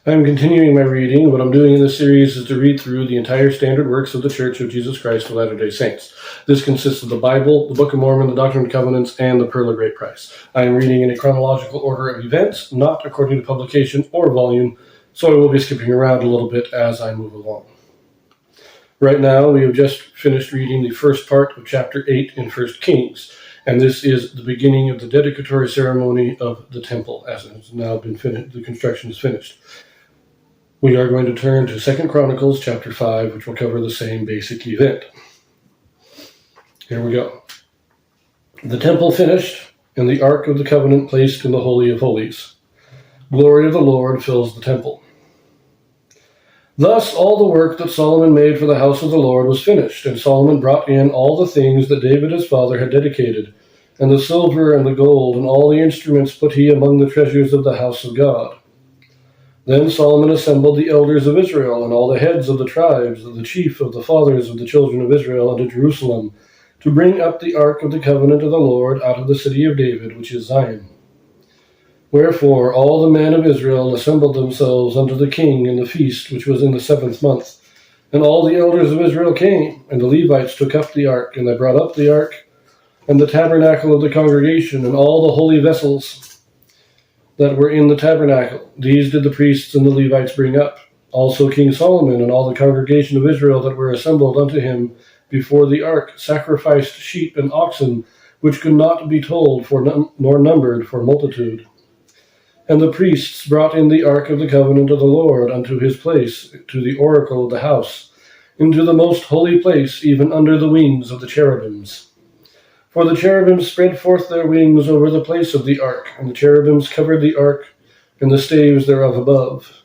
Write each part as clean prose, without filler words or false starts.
I'm continuing my reading. What I'm doing in this series is to read through the entire standard works of the Church of Jesus Christ of Latter-day Saints. This consists of the Bible, the Book of Mormon, the Doctrine and Covenants, and the Pearl of Great Price. I am reading in a chronological order of events, not according to publication or volume, so I will be skipping around a little bit as I move along. Right now, we have just finished reading the first part of chapter 8 in 1 Kings, and this is the beginning of the dedicatory ceremony of the temple, as it has now been finished. The construction is finished. We are going to turn to 2 Chronicles chapter 5, which will cover the same basic event. Here we go. The temple finished, and the Ark of the Covenant placed in the Holy of Holies. Glory of the Lord fills the temple. Thus all the work that Solomon made for the house of the Lord was finished, and Solomon brought in all the things that David his father had dedicated, and the silver and the gold, and all the instruments put he among the treasures of the house of God. Then Solomon assembled the elders of Israel and all the heads of the tribes and the chief of the fathers of the children of Israel unto Jerusalem to bring up the ark of the covenant of the Lord out of the city of David, which is Zion. Wherefore all the men of Israel assembled themselves unto the king in the feast which was in the 7th month. And all the elders of Israel came, and the Levites took up the ark, and they brought up the ark, and the tabernacle of the congregation, and all the holy vessels that were in the tabernacle. These did the priests and the Levites bring up. Also King Solomon and all the congregation of Israel that were assembled unto him before the ark sacrificed sheep and oxen, which could not be told nor numbered for multitude. And the priests brought in the ark of the covenant of the Lord unto his place, to the oracle of the house, into the most holy place, even under the wings of the cherubims. For the cherubims spread forth their wings over the place of the ark, and the cherubims covered the ark and the staves thereof above.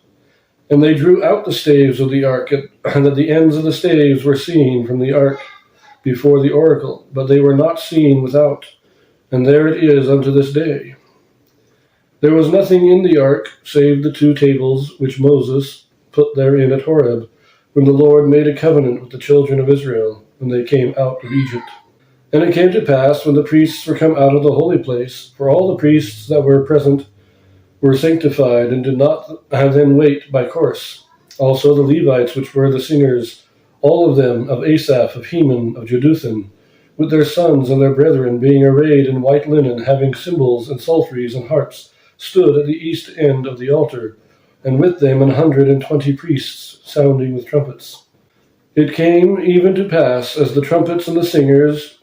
And they drew out the staves of the ark, and that the ends of the staves were seen from the ark before the oracle, but they were not seen without, and there it is unto this day. There was nothing in the ark save the 2 tables which Moses put therein at Horeb, when the Lord made a covenant with the children of Israel, when they came out of Egypt. And it came to pass, when the priests were come out of the holy place, for all the priests that were present were sanctified, and did not then wait by course. Also the Levites, which were the singers, all of them, of Asaph, of Heman, of Jeduthun, with their sons and their brethren, being arrayed in white linen, having cymbals and psalteries and harps, stood at the east end of the altar, and with them 120 priests, sounding with trumpets. It came even to pass, as the trumpets and the singers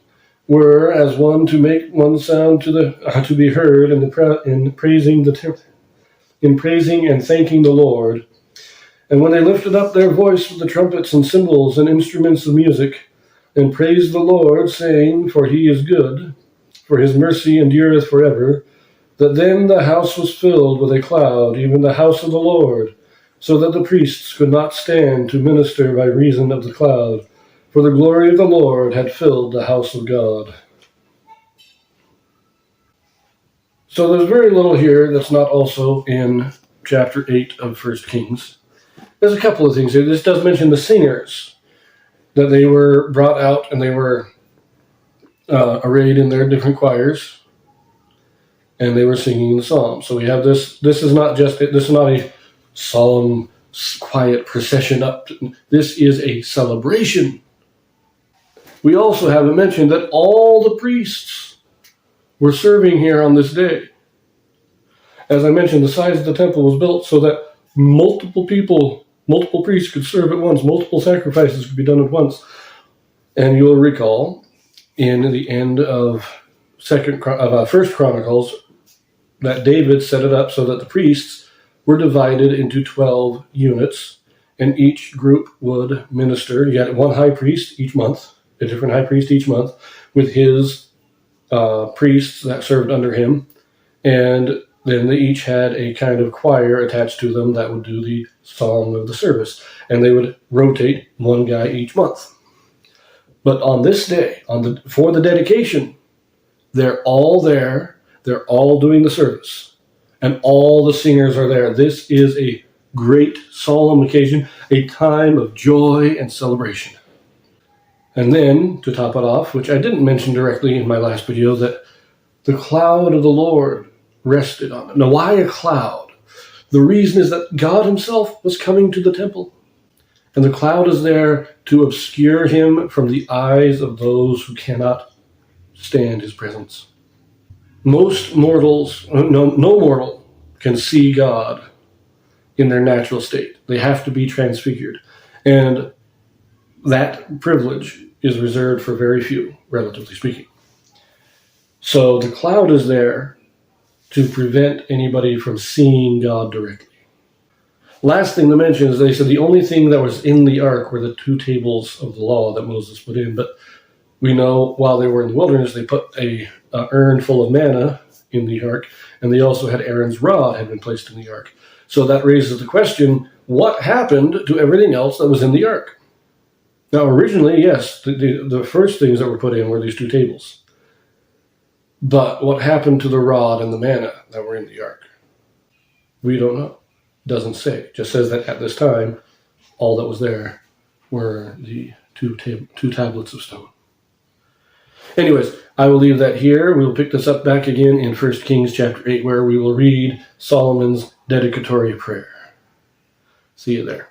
were as one to make one sound to be heard in praising and thanking the Lord. And when they lifted up their voice with the trumpets and cymbals and instruments of music, and praised the Lord, saying, For he is good, for his mercy endureth forever, that then the house was filled with a cloud, even the house of the Lord, so that the priests could not stand to minister by reason of the cloud. For the glory of the Lord had filled the house of God. So there's very little here that's not also in chapter 8 of 1 Kings. There's a couple of things here. This does mention the singers, that they were brought out and they were arrayed in their different choirs, and they were singing the psalms. So we have this. This is not a solemn, quiet procession up. This is a celebration. We also have it mentioned that all the priests were serving here on this day. As I mentioned, the size of the temple was built so that multiple priests could serve at once, multiple sacrifices could be done at once. And you will recall in the end of 1 Chronicles that David set it up so that the priests were divided into 12 units, and each group would minister. You had one high priest each month, a different high priest each month, with his priests that served under him, and then they each had a kind of choir attached to them that would do the song of the service, and they would rotate one guy each month. But on this day, for the dedication, they're all there, they're all doing the service, and all the singers are there. This is a great solemn occasion, a time of joy and celebration. And then, to top it off, which I didn't mention directly in my last video, that the cloud of the Lord rested on them. Now, why a cloud? The reason is that God himself was coming to the temple, and the cloud is there to obscure him from the eyes of those who cannot stand his presence. Most mortals, no mortal can see God in their natural state. They have to be transfigured. And that privilege is reserved for very few, relatively speaking. So the cloud is there to prevent anybody from seeing God directly. Last thing to mention is they said the only thing that was in the ark were the 2 tables of the law that Moses put in. But we know while they were in the wilderness, they put a urn full of manna in the ark, and they also had Aaron's rod had been placed in the ark. So that raises the question, what happened to everything else that was in the ark? Now, originally, yes, the first things that were put in were these 2 tables. But what happened to the rod and the manna that were in the ark? We don't know. Doesn't say. It just says that at this time, all that was there were the 2 tablets of stone. Anyways, I will leave that here. We will pick this up back again in 1 Kings chapter 8, where we will read Solomon's dedicatory prayer. See you there.